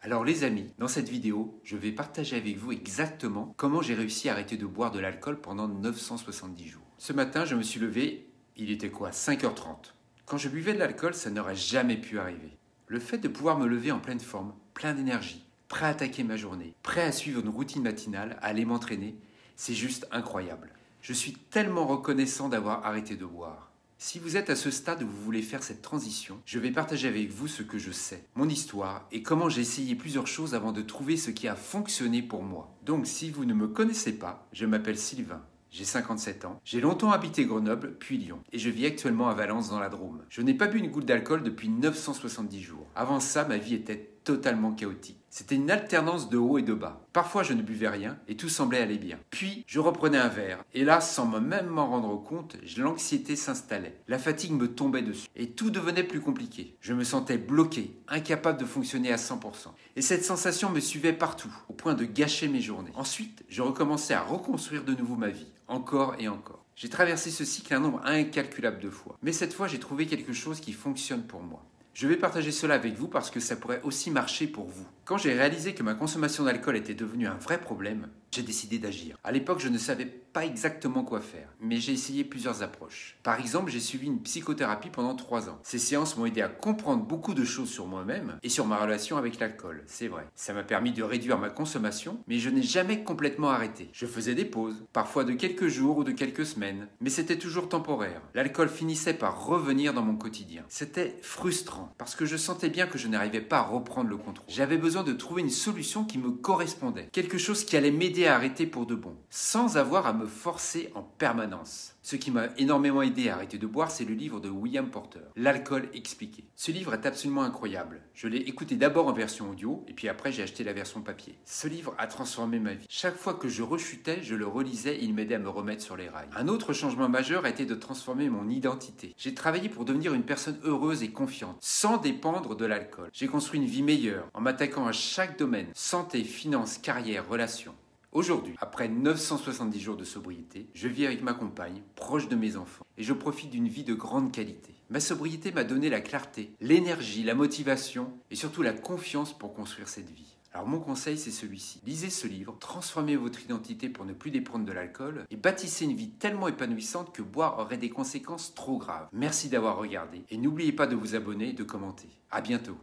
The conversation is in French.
Alors les amis, dans cette vidéo, je vais partager avec vous exactement comment j'ai réussi à arrêter de boire de l'alcool pendant 970 jours. Ce matin, je me suis levé, il était quoi, 5h30. Quand je buvais de l'alcool, ça n'aurait jamais pu arriver. Le fait de pouvoir me lever en pleine forme, plein d'énergie, prêt à attaquer ma journée, prêt à suivre une routine matinale, à aller m'entraîner, c'est juste incroyable. Je suis tellement reconnaissant d'avoir arrêté de boire. Si vous êtes à ce stade où vous voulez faire cette transition, je vais partager avec vous ce que je sais, mon histoire et comment j'ai essayé plusieurs choses avant de trouver ce qui a fonctionné pour moi. Donc si vous ne me connaissez pas, je m'appelle Sylvain. J'ai 57 ans, j'ai longtemps habité Grenoble, puis Lyon, et je vis actuellement à Valence dans la Drôme. Je n'ai pas bu une goutte d'alcool depuis 970 jours. Avant ça, ma vie était totalement chaotique. C'était une alternance de haut et de bas. Parfois, je ne buvais rien et tout semblait aller bien. Puis, je reprenais un verre, et là, sans même m'en rendre compte, l'anxiété s'installait. La fatigue me tombait dessus, et tout devenait plus compliqué. Je me sentais bloqué, incapable de fonctionner à 100%. Et cette sensation me suivait partout, au point de gâcher mes journées. Ensuite, je recommençais à reconstruire de nouveau ma vie, encore et encore. J'ai traversé ce cycle un nombre incalculable de fois. Mais cette fois, j'ai trouvé quelque chose qui fonctionne pour moi. Je vais partager cela avec vous parce que ça pourrait aussi marcher pour vous. Quand j'ai réalisé que ma consommation d'alcool était devenue un vrai problème, j'ai décidé d'agir. À l'époque, je ne savais pas exactement quoi faire, mais j'ai essayé plusieurs approches. Par exemple, j'ai suivi une psychothérapie pendant 3 ans. Ces séances m'ont aidé à comprendre beaucoup de choses sur moi-même et sur ma relation avec l'alcool, c'est vrai. Ça m'a permis de réduire ma consommation, mais je n'ai jamais complètement arrêté. Je faisais des pauses, parfois de quelques jours ou de quelques semaines, mais c'était toujours temporaire. L'alcool finissait par revenir dans mon quotidien. C'était frustrant, parce que je sentais bien que je n'arrivais pas à reprendre le contrôle. J'avais besoin de trouver une solution qui me correspondait, quelque chose qui allait m'aider à arrêter pour de bon, sans avoir à me forcer en permanence. Ce qui m'a énormément aidé à arrêter de boire, c'est le livre de William Porter, L'alcool expliqué. Ce livre est absolument incroyable. Je l'ai écouté d'abord en version audio, et puis après j'ai acheté la version papier. Ce livre a transformé ma vie. Chaque fois que je rechutais, je le relisais et il m'aidait à me remettre sur les rails. Un autre changement majeur a été de transformer mon identité. J'ai travaillé pour devenir une personne heureuse et confiante, sans dépendre de l'alcool. J'ai construit une vie meilleure, en m'attaquant à chaque domaine, santé, finances, carrière, relations. Aujourd'hui, après 970 jours de sobriété, je vis avec ma compagne, proche de mes enfants, et je profite d'une vie de grande qualité. Ma sobriété m'a donné la clarté, l'énergie, la motivation et surtout la confiance pour construire cette vie. Alors mon conseil, c'est celui-ci. Lisez ce livre, transformez votre identité pour ne plus dépendre de l'alcool et bâtissez une vie tellement épanouissante que boire aurait des conséquences trop graves. Merci d'avoir regardé et n'oubliez pas de vous abonner et de commenter. À bientôt.